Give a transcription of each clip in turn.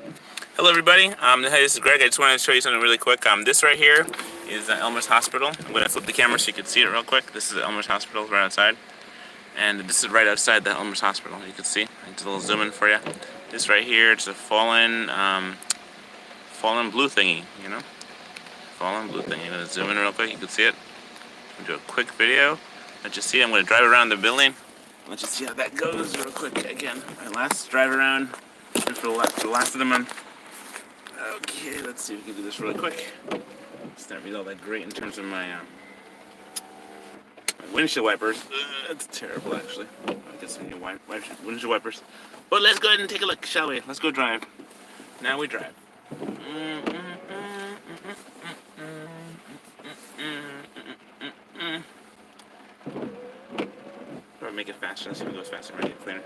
Hello, everybody. Hey, this is Greg. I just wanted to show you something really quick. This right here is Elmhurst Hospital. I'm going to flip the camera so you can see it real quick. This is Elmhurst Hospital right outside, and this is right outside the Elmhurst Hospital. You can see. It's a little zoom in for you. This right here, it's a fallen blue thingy. Fallen blue thingy. I'm going to zoom in real quick. You can see it. I'm going to do a quick video. Let you see. I'm going to drive around the building. Let you see how that goes real quick. Again, my last drive around for the last of the month. Okay, let's see if we can do this really quick. It's not really all that great in terms of my windshield wipers. That's terrible, actually. I'll get some new windshield wipers. But let's go ahead and take a look, shall we? Let's go drive. Now we drive. Probably make it faster. Let's see if it goes faster. Make it cleaner.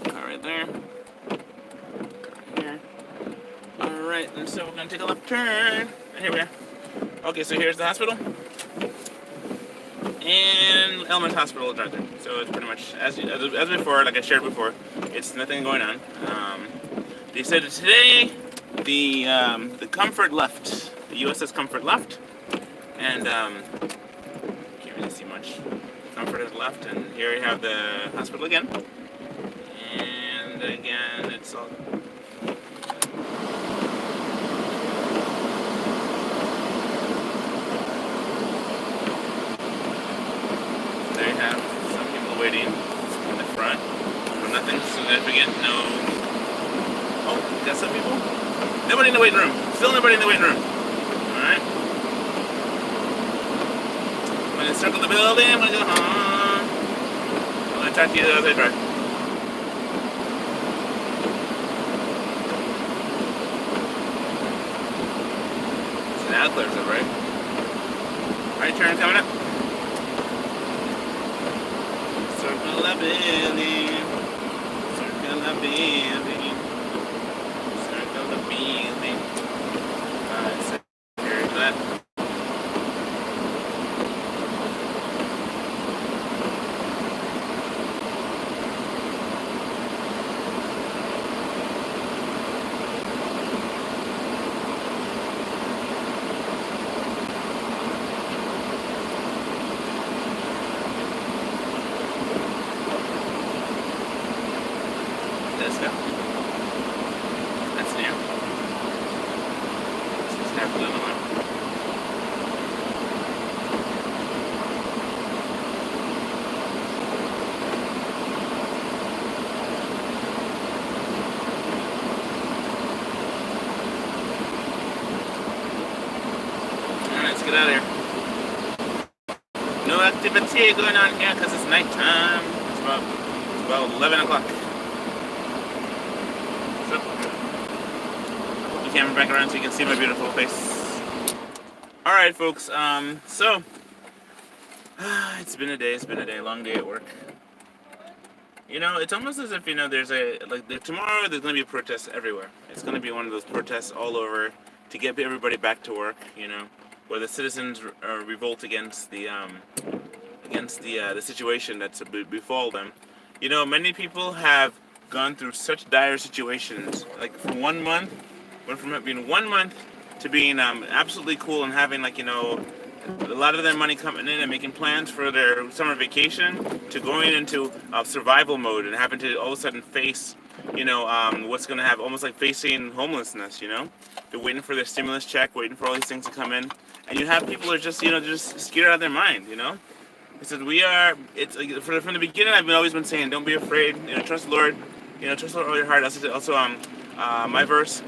Car right there. Here. Alright, and so we're going to take a left turn. Here we are. Okay, so here's the hospital. And Elmhurst Hospital is right there. So it's pretty much, as before, like I shared before, it's nothing going on. They said that today the Comfort left. The USS Comfort left. And can't really see much. Comfort has left, and here we have the hospital again. And again, it's all... There you have some people waiting in the front for nothing significant. No. Oh, got some people? Nobody in the waiting room. Still nobody in the waiting room. Alright. I'm going to circle the building. I'm going to go home. I'm going to talk to you as I drive. So now it clears up, right? Right turn coming up. Circle the building. Circle the building. Circle the building. Alright, so here's that. Let's go. That's new. Let's just have a little one. Alright, let's get out of here. No activity going on here because it's nighttime. It's about 11 o'clock. So, put the camera back around so you can see my beautiful face. Alright, folks, it's been a day, long day at work. You know, it's almost as if, there's tomorrow there's going to be a protest everywhere. It's going to be one of those protests all over to get everybody back to work, where the citizens revolt against the situation that's befall them. Many people have gone through such dire situations, like for 1 month, went from being 1 month to being absolutely cool and having a lot of their money coming in and making plans for their summer vacation, to going into survival mode and having to all of a sudden face what's going to have, almost like facing homelessness. They're waiting for their stimulus check, waiting for all these things to come in, and you have people who are just just scared out of their mind. It says it's like, from the beginning I've always been saying, don't be afraid, trust the Lord, trust the Lord with all your heart. Also my verse,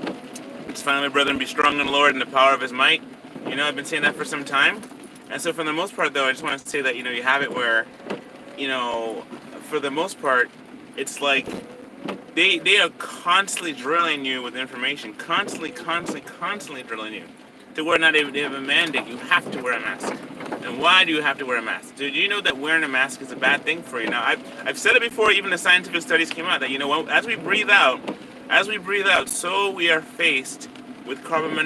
it's finally, my brethren, be strong in the Lord and the power of his might. I've been saying that for some time. And so for the most part, though, I just want to say that, you have it where, for the most part, it's like they are constantly drilling you with information, constantly drilling you, to where now they have a mandate. You have to wear a mask. And why do you have to wear a mask? Do you know that wearing a mask is a bad thing for you? Now, I've said it before, even the scientific studies came out, that, as we breathe out, so we are faced with carbon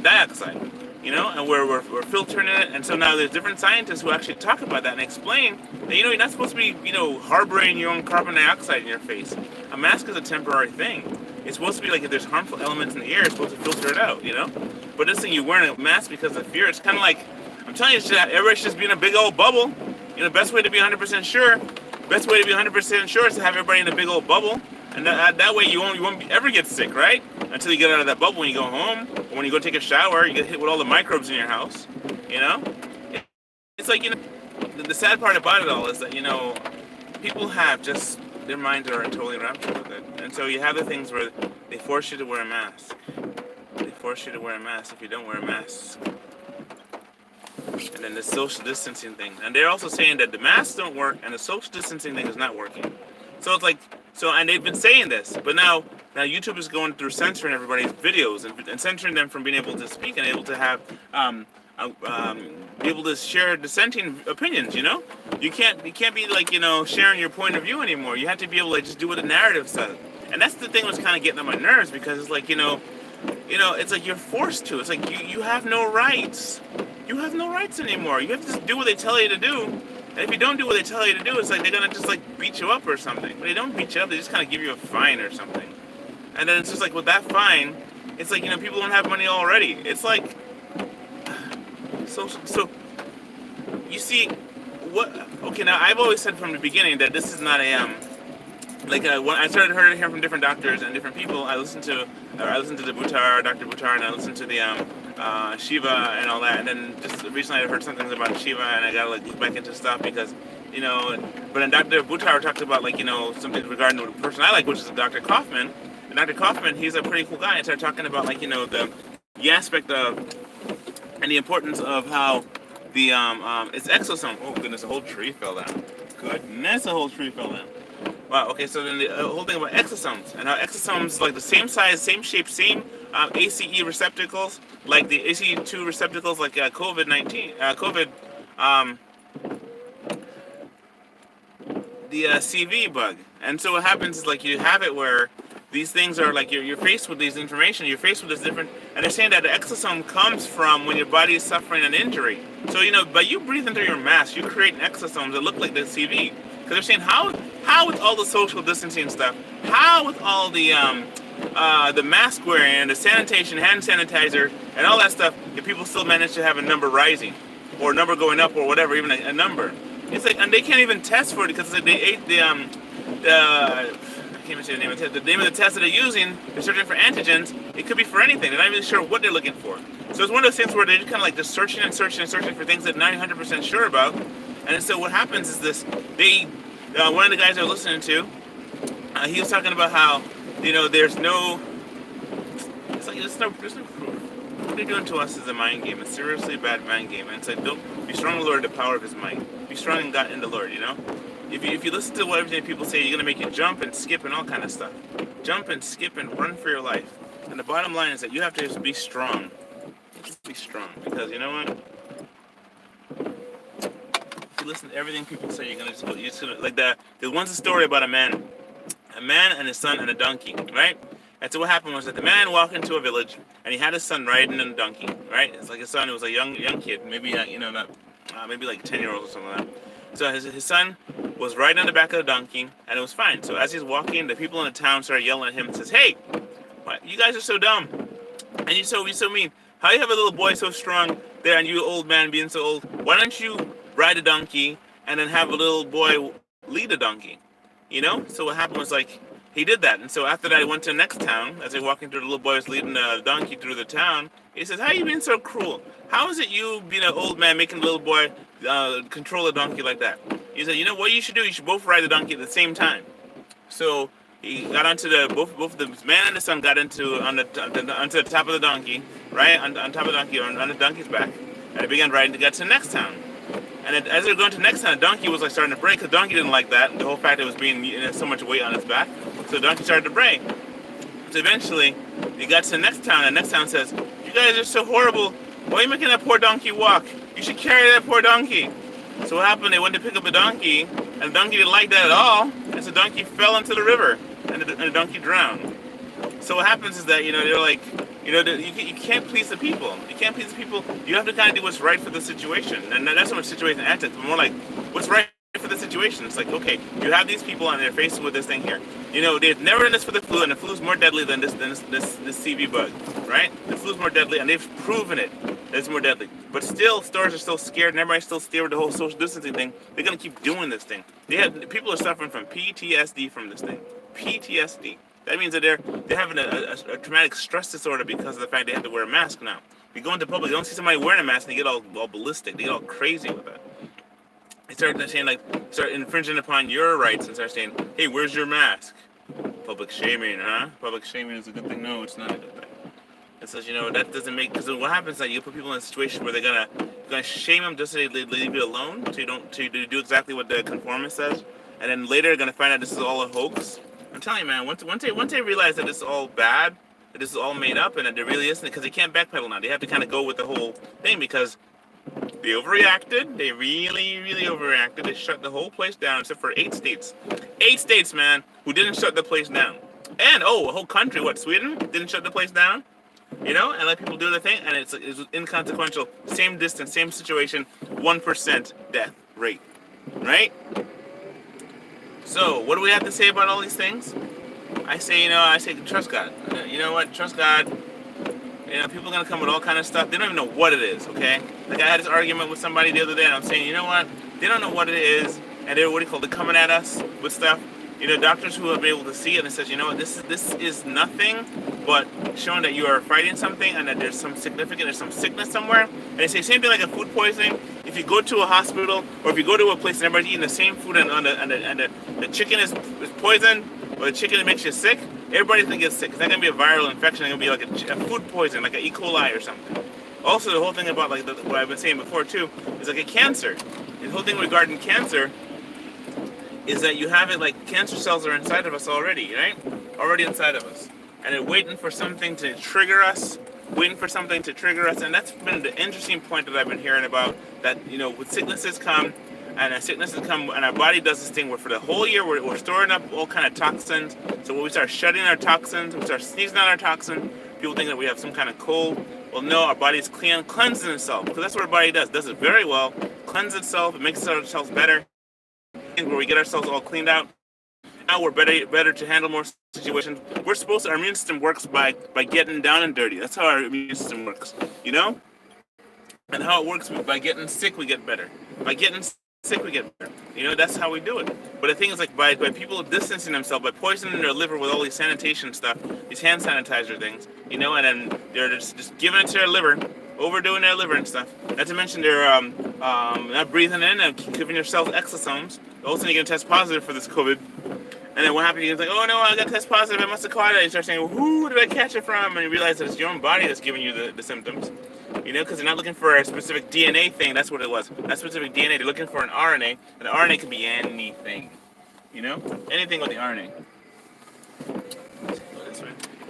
dioxide. and we're filtering it. And so now there's different scientists who actually talk about that and explain that, you're not supposed to be, harboring your own carbon dioxide in your face. A mask is a temporary thing. It's supposed to be like if there's harmful elements in the air, it's supposed to filter it out, But this thing, you're wearing a mask because of fear. It's kind of like, I'm telling you, everybody should just be in a big old bubble. Best way to be 100% sure. Best way to be 100% sure is to have everybody in a big old bubble. And that way you won't ever get sick, right? Until you get out of that bubble when you go home, or when you go take a shower, you get hit with all the microbes in your house, It's like, the sad part about it all is that, people have just, their minds are totally wrapped up with it. And so you have the things where they force you to wear a mask. They force you to wear a mask if you don't wear a mask. And then the social distancing thing. And they're also saying that the masks don't work and the social distancing thing is not working. So it's like, and they've been saying this, but now YouTube is going through censoring everybody's videos and censoring them from being able to speak and able to have, be able to share dissenting opinions, You can't be like, sharing your point of view anymore. You have to be able to just do what the narrative says. And that's the thing that's kind of getting on my nerves, because it's like, it's like you're forced to. It's like you have no rights. You have no rights anymore. You have to just do what they tell you to do. And if you don't do what they tell you to do, it's like they're going to just like beat you up or something. But they don't beat you up, they just kind of give you a fine or something. And then it's just like with that fine, it's like, people don't have money already. It's like, so you see, okay, now I've always said from the beginning that this is not a, when I started hearing from different doctors and different people, I listened to the Dr. Buttar, and I listened to the Shiva and all that, and then just recently I heard some things about Shiva, and I gotta look back into stuff because, but then Dr. Buttar talked about something regarding the person I like, which is Dr. Kaufman. And Dr. Kaufman, he's a pretty cool guy, and started talking about the aspect of and the importance of how the it's exosome. Oh goodness, a whole tree fell down. Goodness, a whole tree fell down. Wow, okay, so then the whole thing about exosomes, and how exosomes, like the same size, same shape, same ACE receptacles, like the ACE2 receptacles, like the CV bug. And so what happens is like you have it where these things are like you're faced with these information, you're faced with this different, and they're saying that the exosome comes from when your body is suffering an injury. So, by you breathing through your mask, you create exosomes that look like the CV. Because they're saying, how with all the social distancing stuff, how with all the mask wearing and the sanitation, hand sanitizer, and all that stuff, if people still manage to have a number rising, or a number going up, or whatever, even a number. It's like, and they can't even test for it because they ate the I can't even say the name of the test. The name of the test that they're using, they're searching for antigens. It could be for anything. They're not even sure what they're looking for. So it's one of those things where they're just kind of like just searching and searching and searching for things that they're not 100% sure about. And so what happens is this: one of the guys I was listening to, he was talking about how there's no proof. What they're doing to us is a mind game. It's seriously a bad mind game. And it's like, don't be strong in the Lord, the power of His might. Be strong in God in the Lord. If you listen to what everything people say, you're gonna make you jump and skip and all kind of stuff. Jump and skip and run for your life. And the bottom line is that you have to just be strong. Be strong, because you know what? If you listen to everything people say, you're just gonna like that. There once a story about a man and his son and a donkey, right? And so what happened was that the man walked into a village and he had his son riding on a donkey, right? It's like his son, who was a young kid, maybe maybe like 10-year-old or something like that. So his son was riding on the back of the donkey, and it was fine. So as he's walking, the people in the town started yelling at him and says, "Hey, you guys are so dumb, and you're so mean. How you have a little boy so strong there, and you old man being so old? Why don't you ride a donkey and then have a little boy lead a donkey?" So what happened was like he did that, and so after that, he went to the next town. As they're walking through, the little boy was leading the donkey through the town. He says, "How are you being so cruel? How is it you being an old man making a little boy control a donkey like that?" He said, "What you should do? You should both ride the donkey at the same time." So he got onto both the man and the son got onto the top of the donkey, right on top of the donkey, on the donkey's back, and they began riding to get to the next town. And as they were going to the next town, the donkey was like starting to break. The donkey didn't like that, the whole fact that it was being so much weight on its back. So the donkey started to break. So eventually, they got to the next town, and the next town says, "You guys are so horrible. Why are you making that poor donkey walk? You should carry that poor donkey." So what happened? They went to pick up the donkey, and the donkey didn't like that at all. And so the donkey fell into the river, and the donkey drowned. So what happens is that they're like, you can't please the people. You can't please the people. You have to kind of do what's right for the situation, and that's not much situation ethics, but more like what's right for the situation. It's like, okay, you have these people and they're faced with this thing here. They've never done this for the flu, and the flu is more deadly than this CV bug, right? The flu is more deadly, and they've proven it that it's more deadly. But still, stores are still scared, and everybody's still scared with the whole social distancing thing. They're gonna keep doing this thing. People are suffering from PTSD from this thing. PTSD. That means that they're having a traumatic stress disorder because of the fact they have to wear a mask now. You go into public, you don't see somebody wearing a mask, and they get all ballistic. They get all crazy with it. They start saying start infringing upon your rights and start saying, "Hey, where's your mask?" Public shaming, huh? Public shaming is a good thing. No, it's not a good thing. It says, that doesn't make, because what happens is that you put people in a situation where they're gonna shame them just so they leave you alone, to do exactly what the conformist says, and then later they're gonna find out this is all a hoax. I'm telling you, man. Once they realize that this is all bad, that this is all made up, and that there really isn't, because they can't backpedal now. They have to kind of go with the whole thing because they overreacted. They really, really overreacted. They shut the whole place down except for 8 states. 8 states, man, who didn't shut the place down. And, a whole country, Sweden? Didn't shut the place down? And let people do their thing, and it's inconsequential. Same distance, same situation, 1% death rate. Right? So, what do we have to say about all these things? I say trust God. You know what? Trust God. People are going to come with all kind of stuff. They don't even know what it is, okay? Like, I had this argument with somebody the other day, and I'm saying, you know what? They don't know what it is, and they're coming at us with stuff. Doctors who have been able to see it and says, you know what, this is nothing but showing that you are fighting something and that there's some sickness somewhere. And they say same thing like a food poisoning. If you go to a hospital or if you go to a place and everybody's eating the same food and the chicken is poisoned or the chicken that makes you sick, everybody's gonna get sick. It's not gonna be a viral infection. It's gonna be like a food poison, like an E. coli or something. Also, the whole thing about what I've been saying before too is like a cancer. The whole thing regarding cancer is that you have it like cancer cells are inside of us already, right? Already inside of us. And they're waiting for something to trigger us, and that's been the interesting point that I've been hearing about, that, with sicknesses come, and our body does this thing where for the whole year we're storing up all kind of toxins. So when we start shedding our toxins, we start sneezing out our toxin, people think that we have some kind of cold. Well, no, our body's cleansing itself, because that's what our body does it very well, cleanses itself, it makes ourselves better, where we get ourselves all cleaned out. Now we're better to handle more situations. Our immune system works by getting down and dirty. That's how our immune system works, And how it works, by getting sick, we get better. By getting sick, we get better. That's how we do it. But the thing is, like, by people distancing themselves, by poisoning their liver with all these sanitation stuff, these hand sanitizer things, and then they're just giving it to their liver, overdoing their liver and stuff. Not to mention they're not breathing in and giving yourself exosomes. All of a sudden you're going to test positive for this COVID. And then what happens, you're like, oh no, I got test positive, I must have caught it. And you start saying, well, who did I catch it from? And you realize that it's your own body that's giving you the symptoms. Because they're not looking for a specific DNA thing. That's what it was. That specific DNA, they're looking for an RNA. And the RNA can be anything. Anything with the RNA.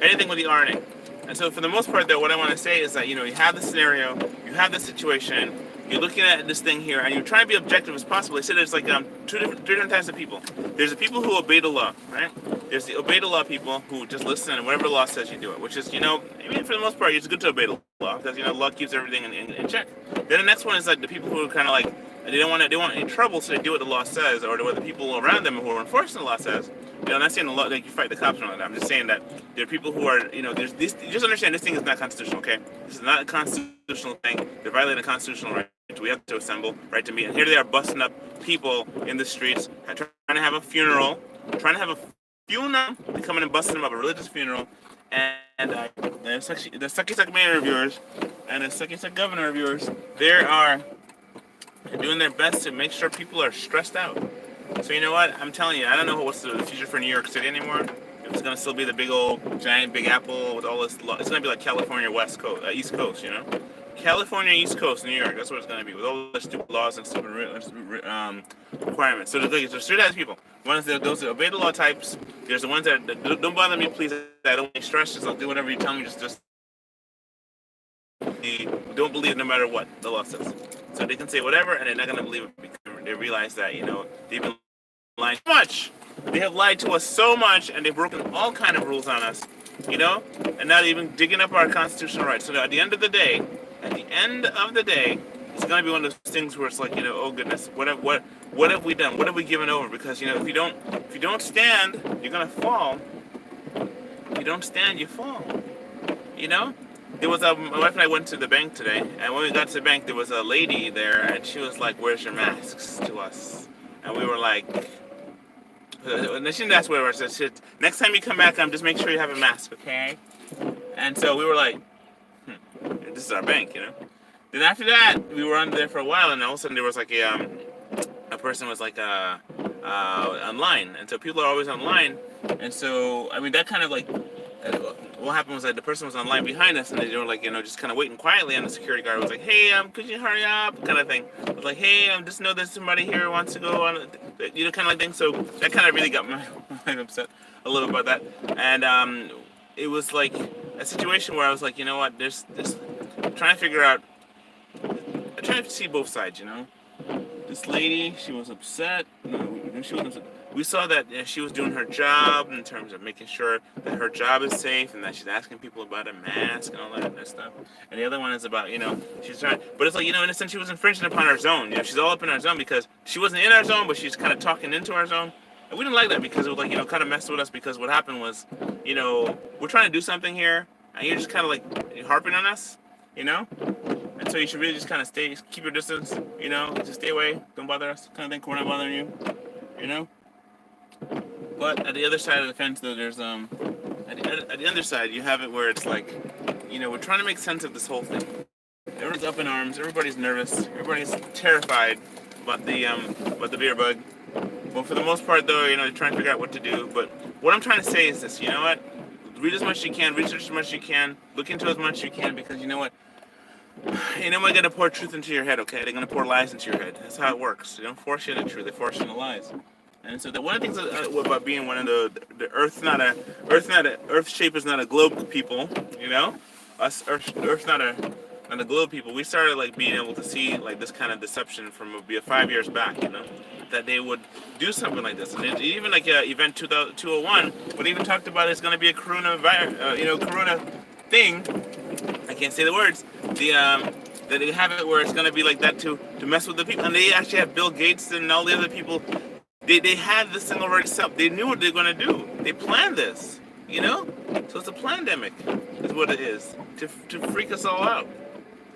Anything with the RNA. And so for the most part, though, what I want to say is that, you have the scenario, you have the situation, you're looking at this thing here, and you're trying to be objective as possible. They said there's like three different types of people. There's the people who obey the law, right? There's the obey the law people who just listen and whatever the law says you do it, which is, for the most part, it's good to obey the law because, law keeps everything in check. Then the next one is like the people who are kind of like, they don't want any trouble, so they do what the law says, or what the people around them who are enforcing the law says. I'm not saying the law, like you fight the cops and all that. I'm just saying that there are people who are, there's this. You just understand this thing is not constitutional, okay? This is not a constitutional thing. They're violating a constitutional right. We have to assemble, right to meet. And here they are busting up people in the streets, trying to have a funeral. They come in and busting them up, a religious funeral. And the sucky suck mayor of yours and the sucky suck governor of yours, they are doing their best to make sure people are stressed out. So you know what? I'm telling you, I don't know what's the future for New York City anymore. If it's gonna still be the big old giant Big Apple with all this, it's gonna be like California East Coast, California East Coast, New York. That's what it's gonna be with all the stupid laws and stupid requirements. So there's three types of people. One is those that obey the law types. There's the ones that don't bother me, please. I don't make stress. Just I'll do whatever you tell me. Just don't believe no matter what the law says. So they can say whatever, and they're not gonna believe it because they realize that they've been lying so much. They have lied to us so much, and they've broken all kind of rules on us. you know, and not even digging up our constitutional rights. So at the end of the day, it's going to be one of those things where it's like, oh goodness, what have we done? What have we given over? Because if you don't stand, you're going to fall. If you don't stand, you fall. You know, there was my wife and I went to the bank today, and when we got to the bank, there was a lady there, and she was like, "Where's your masks?" to us, and we were like, and she didn't ask where it was. She said, "Next time you come back, just make sure you have a mask, okay?" And so we were like, "This is our bank, you know." Then after that, we were under there for a while, and all of a sudden there was like a person was like online, and so people are always online, and so I mean that kind of like what happened was that the person was online behind us, and they were like just kind of waiting quietly, and the security guard was like, "Hey, could you hurry up?" kind of thing. I was like, "Hey, just know there's somebody here who wants to go on," kind of like thing. So that kind of really got my mind upset a little about that, and it was like a situation where I was like, you know what, there's this trying to figure out. I try to see both sides, This lady, she was upset. No, she wasn't upset. We saw that she was doing her job in terms of making sure that her job is safe and that she's asking people about a mask and all that stuff. And the other one is about, she's trying, but it's like, in a sense, she was infringing upon our zone. She's all up in our zone because she wasn't in our zone, but she's kind of talking into our zone. And we didn't like that because it was like, kind of messed with us because what happened was, we're trying to do something here and you're just kind of like harping on us, And so you should really just kind of keep your distance, just stay away, don't bother us, kind of thing. We're not bothering you, But at the other side of the fence, though, there's at the other side, you have it where it's like, we're trying to make sense of this whole thing. Everyone's up in arms, everybody's nervous, everybody's terrified about the beer bug. Well, for the most part, though, they're trying to figure out what to do. But what I'm trying to say is this: you know what? Read as much as you can, research as much as you can, look into as much as you can, because you know what? They're going to pour truth into your head, okay? They're going to pour lies into your head. That's how it works. They don't force you into truth; they force you into lies. And so one of the things about being one of the Earth shape is not a globe people, Us Earth not a globe people. We started like being able to see like this kind of deception from maybe 5 years back, that they would do something like this. And even like event 201, what even talked about is going to be a coronavirus, corona thing. I can't say the words. That they have it where it's going to be like that to mess with the people. And they actually have Bill Gates and all the other people. They had this thing already set up. They knew what they were going to do. They planned this, So it's a pandemic, is what it is, to freak us all out.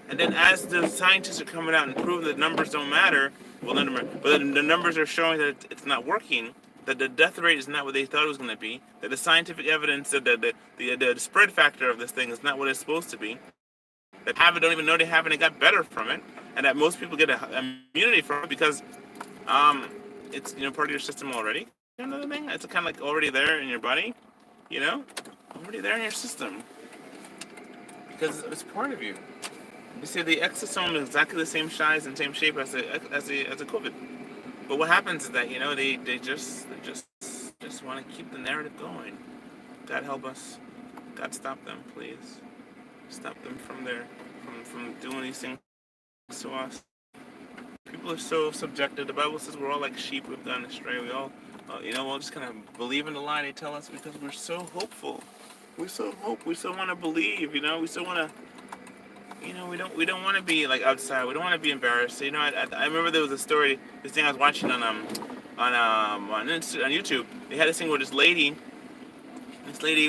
And then as the scientists are coming out and proving that numbers don't matter, but the numbers are showing that it's not working, that the death rate is not what they thought it was going to be, that the scientific evidence, that the spread factor of this thing is not what it's supposed to be, that don't even know they have it and got better from it, and that most people get immunity from it because it's part of your system already. Another thing, it's kind of like already there in your body, already there in your system because it's part of you. You see, the exosome is exactly the same size and same shape as a COVID. But what happens is that they just want to keep the narrative going. God help us. God stop them, please. Stop them from doing these things to us. People are so subjective. The Bible says we're all like sheep. We've gone astray. We all, we'll just kind of believe in the lie they tell us because we're so hopeful. We so hope. We so want to believe. We so want to. We don't want to be like outside. We don't want to be embarrassed. I remember there was a story. This thing I was watching on YouTube. They had this thing where this lady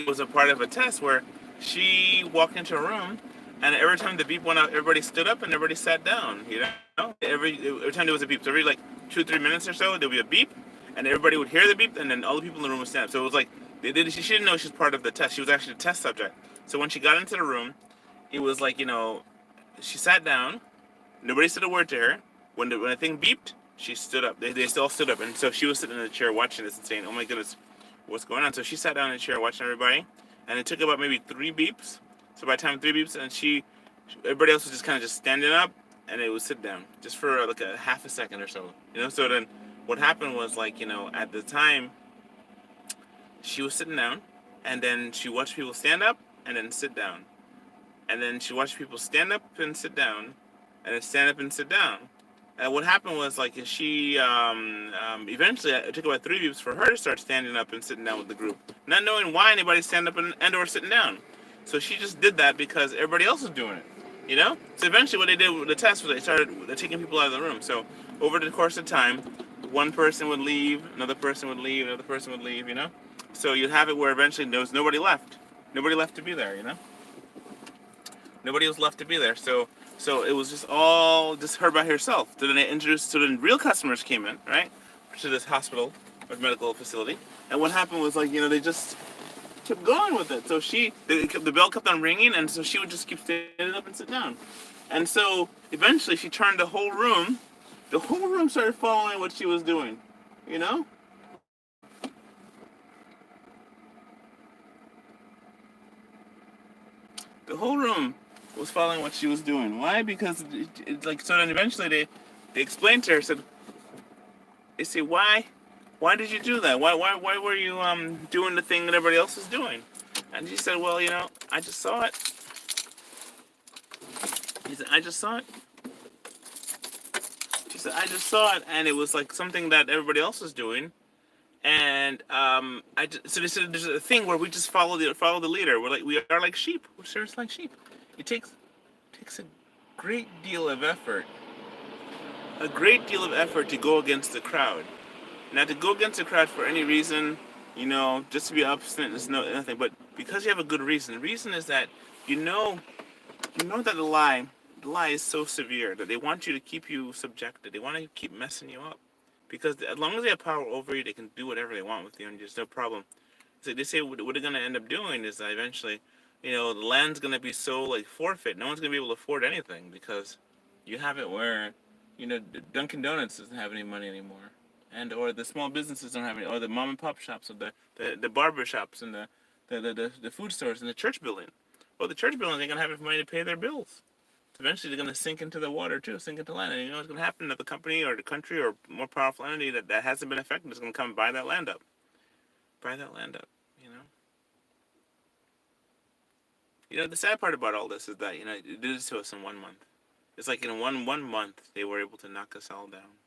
was a part of a test where she walked into a room, and every time the beep went out, everybody stood up and everybody sat down. Every time there was a beep, so every like 2-3 minutes or so, there'd be a beep, and everybody would hear the beep, and then all the people in the room would stand up. So it was like she didn't know she was part of the test. She was actually a test subject. So when she got into the room, it was like, she sat down. Nobody said a word to her. When the thing beeped, she stood up. They all stood up. And so she was sitting in the chair watching this and saying, oh my goodness, what's going on? So she sat down in the chair watching everybody. And it took about maybe 3 beeps. So by the time 3 beeps, and everybody else was just kind of just standing up. And it would sit down just for like a half a second or so. So then what happened was like, at the time, she was sitting down. And then she watched people stand up and then sit down. And then she watched people stand up and sit down, and then stand up and sit down. what happened was like she eventually it took about 3 weeks for her to start standing up and sitting down with the group, not knowing why anybody stand up and or sitting down. So she just did that because everybody else was doing it, you know. So eventually, what they did with the test was they started taking people out of the room. So over the course of time, one person would leave, another person would leave, another person would leave, you know. So you'd have it where eventually there was nobody left to be there, you know. Nobody was left to be there. So it was just all just her by herself. So then they introduced, so then real customers came in, right, to this hospital or medical facility. And what happened was like, you know, they just kept going with it. So the bell kept on ringing, and so she would just keep standing up and sit down. And so eventually she turned the whole room. The whole room started following what she was doing, you know. The whole room was following what she was doing. Why? Because it's like, so then eventually they explained to her, said, they say, why did you do that? Why were you doing the thing that everybody else was doing? And she said, well, you know, I just saw it. He said, I just saw it. She said, I just saw it, and it was like something that everybody else was doing. And so they said there's a thing where we just follow the leader. We are like sheep. We're just like sheep. It takes a great deal of effort, to go against the crowd. Now, to go against the crowd for any reason, you know, just to be obstinate is nothing. But because you have a good reason, the reason is that you know, that the lie is so severe that they want you to keep you subjected. They want to keep messing you up, because as long as they have power over you, they can do whatever they want with you, and there's no problem. So they say what they're gonna end up doing is that eventually, you know, the land's gonna be so like forfeit. No one's gonna be able to afford anything because you have it where, you know, Dunkin' Donuts doesn't have any money anymore, and or the small businesses don't have any, or the mom and pop shops, or the barber shops, and the food stores and the church building. Well, the church building, they're gonna have enough money to pay their bills. So eventually, they're gonna sink into the water too, sink into land, and you know what's gonna happen? That the company or the country or more powerful entity that hasn't been affected is gonna come buy that land up, you know. You know, the sad part about all this is that, you know, it did this to us in 1 month. It's like in one month they were able to knock us all down.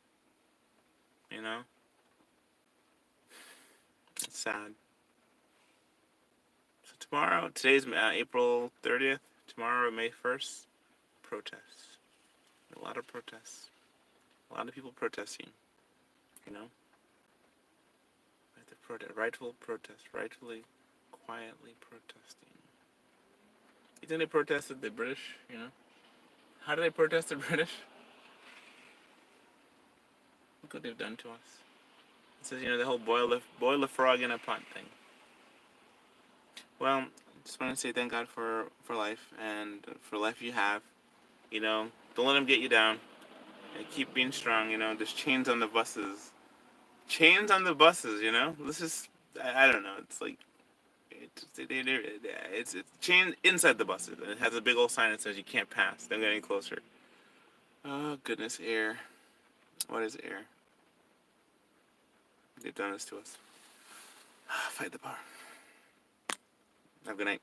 You know, it's sad. So today's April 30th. Tomorrow, May 1st, protests. A lot of protests. A lot of people protesting. You know, rightful protest, rightfully, quietly protesting. You think they protested the British? You know, how did they protest the British? Look what they've done to us. It says, you know, the whole boil the frog in a pot thing. Well, I just want to say thank God for life, and for life you have. You know, don't let them get you down. And keep being strong. You know, there's chains on the buses. Chains on the buses. You know, this is, I don't know. It's like it's chained inside the buses. It has a big old sign that says you can't pass. Don't get any closer. Oh goodness, air. What is air? They've done this to us. Fight the power. Have a good night.